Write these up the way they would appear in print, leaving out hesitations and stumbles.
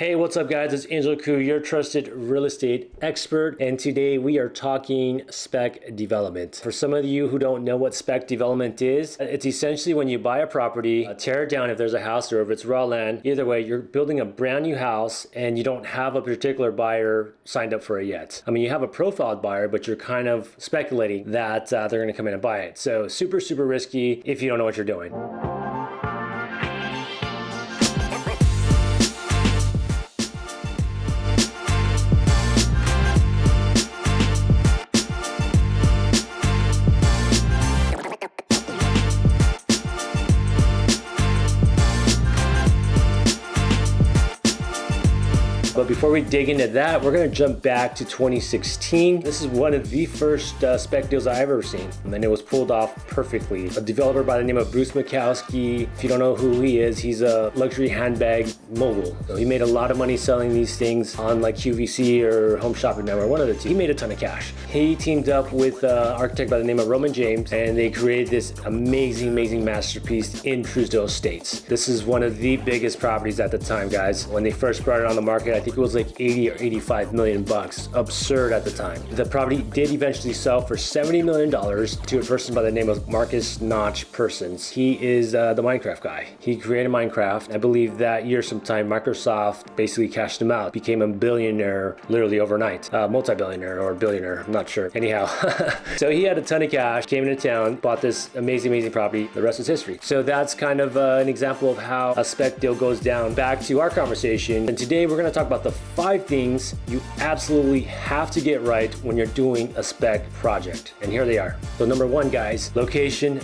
Hey, what's up guys? It's Angel.kou, your trusted real estate expert, and today we are talking spec development. For some of you who don't know what spec development is, it's essentially when you buy a property, tear it down if there's a house or if it's raw land. Either way, you're building a brand new house and you don't have a particular buyer signed up for it yet. I mean, you have a profiled buyer, but you're kind of speculating that they're gonna come in and buy it. So super risky if you don't know what you're doing. But before we dig into that, we're gonna jump back to 2016. This is one of the first spec deals I've ever seen, and it was pulled off perfectly. A developer by the name of Bruce Makowski. If you don't know who he is, he's a luxury handbag mogul. So he made a lot of money selling these things on like QVC or Home Shopping Network, one of the two. He made a ton of cash. He teamed up with an architect by the name of Roman James, and they created this amazing masterpiece in Truesdale Estates. This is one of the biggest properties at the time, guys. When they first brought it on the market, I think it was like 80 or 85 million bucks. Absurd at the time. The property did eventually sell for $70 million to a person by the name of Marcus Notch Persons. He is the Minecraft guy. He created Minecraft. I believe that year sometime Microsoft basically cashed him out, became a billionaire literally overnight. Multi-billionaire or billionaire, I'm not sure. Anyhow, so he had a ton of cash, came into town, bought this amazing property. The rest is history. So that's kind of an example of how a spec deal goes down. Back to our conversation, and today we're going to talk about the 5 things you absolutely have to get right when you're doing a spec project. And here they are. So number 1, guys, location.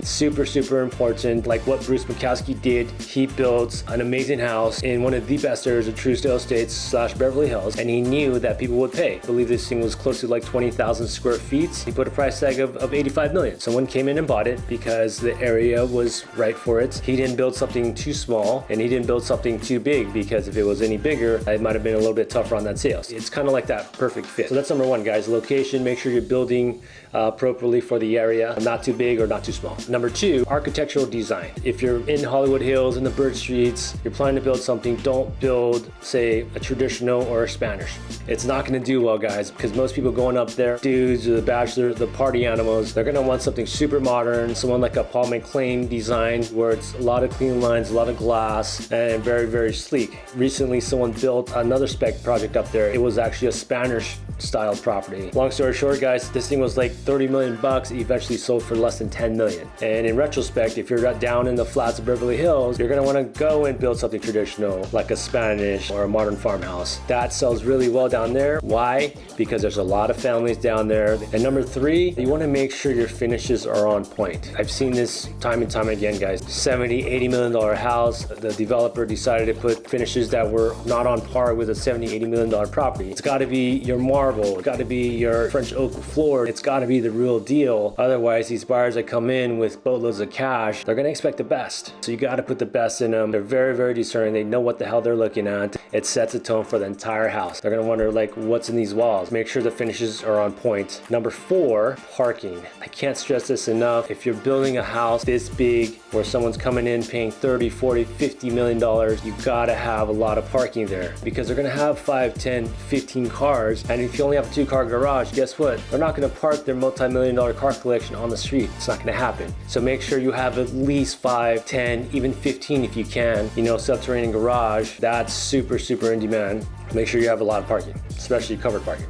Super important. Like what Bruce Makowski did, he built an amazing house in one of the best areas of Truesdale Estates / Beverly Hills, and he knew that people would pay. I believe this thing was close to like 20,000 square feet. He put a price tag of 85 million. Someone came in and bought it because the area was right for it. He didn't build something too small, and he didn't build something too big, because if it was any bigger, it might have been a little bit tougher on that sales. It's kind of like that perfect fit. So that's number 1, guys. Location. Make sure you're building appropriately for the area, not too big or not too small. Number 2, architectural design. If you're in Hollywood Hills, in the Bird Streets, you're planning to build something, don't build, say, a traditional or a Spanish. It's not going to do well, guys, because most people going up there, dudes or the bachelors, the party animals, they're going to want something super modern, someone like a Paul McLean design, where it's a lot of clean lines, a lot of glass, and very sleek. Recently, someone built another spec project up there. It was actually a Spanish style property. Long story short, guys, this thing was like 30 million bucks. It eventually sold for less than 10 million. And in retrospect, if you're down in the flats of Beverly Hills, you're gonna wanna go and build something traditional, like a Spanish or a modern farmhouse. That sells really well down there. Why? Because there's a lot of families down there. And number 3, you wanna make sure your finishes are on point. I've seen this time and time again, guys. $70, $80 million house. The developer decided to put finishes that were not on par with a $70, $80 million property. It's gotta be your marble. It's got to be your French oak floor. It's got to be the real deal. Otherwise, these buyers that come in with boatloads of cash, they're going to expect the best. So you got to put the best in them. They're very discerning. They know what the hell they're looking at. It sets a tone for the entire house. They're going to wonder, like, what's in these walls? Make sure the finishes are on point. Number 4, parking. I can't stress this enough. If you're building a house this big where someone's coming in paying 30, 40, 50 million dollars, you got to have a lot of parking there, because they're going to have 5, 10, 15 cars. And if you only have a 2-car garage, guess what? They're not going to park their multi-million-dollar car collection on the street. It's not going to happen. So make sure you have at least 5, 10, even 15 if you can. You know, subterranean garage, that's super in demand. Make sure you have a lot of parking, especially covered parking.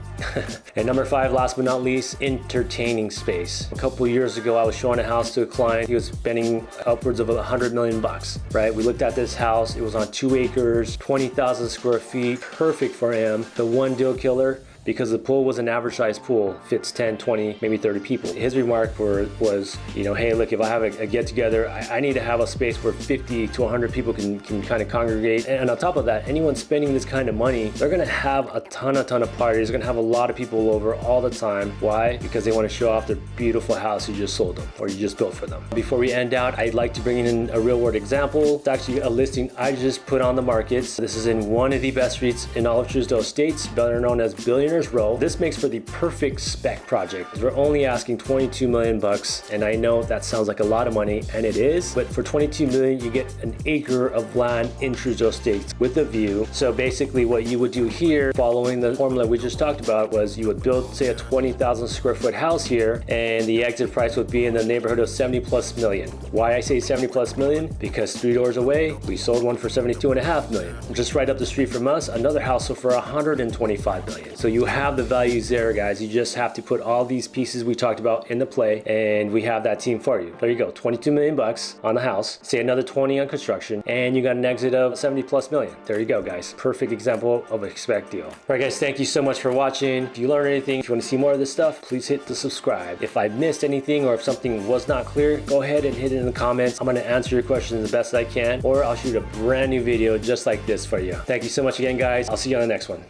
And number 5, last but not least, entertaining space. A couple of years ago, I was showing a house to a client. He was spending upwards of 100 million bucks, right? We looked at this house. It was on 2 acres, 20,000 square feet, perfect for him. The one deal killer, because the pool was an average size pool, fits 10, 20, maybe 30 people. His remark was, you know, hey, look, if I have a get together, I need to have a space where 50 to 100 people can kind of congregate. And on top of that, anyone spending this kind of money, they're gonna have a ton of parties. They're gonna have a lot of people over all the time. Why? Because they want to show off their beautiful house you just sold them or you just built for them. Before we end out, I'd like to bring in a real world example. It's actually a listing I just put on the market. This is in one of the best streets in all of Truesdale Estates, better known as Billionaire beginner's row. This makes for the perfect spec project. We're only asking 22 million bucks, and I know that sounds like a lot of money, and it is, but for 22 million, you get an acre of land in Truesdale Estates with a view. So basically what you would do here, following the formula we just talked about, was you would build, say, a 20,000 square foot house here, and the exit price would be in the neighborhood of 70 plus million. Why I say 70 plus million? Because 3 doors away, we sold one for 72.5 million. Just right up the street from us, another house sold for 125 million. So you have the values there, guys. You just have to put all these pieces we talked about into play, and we have that team for you. There you go, 22 million bucks on the house, say another 20 on construction, and you got an exit of 70 plus million. There you go, guys. Perfect example of a spec deal. All right, guys, thank you so much for watching. If you learned anything, if you want to see more of this stuff, please hit the subscribe. If I missed anything or if something was not clear, go ahead and hit it in the comments. I'm going to answer your questions the best I can, or I'll shoot a brand new video just like this for you. Thank you so much again, guys. I'll see you on the next one.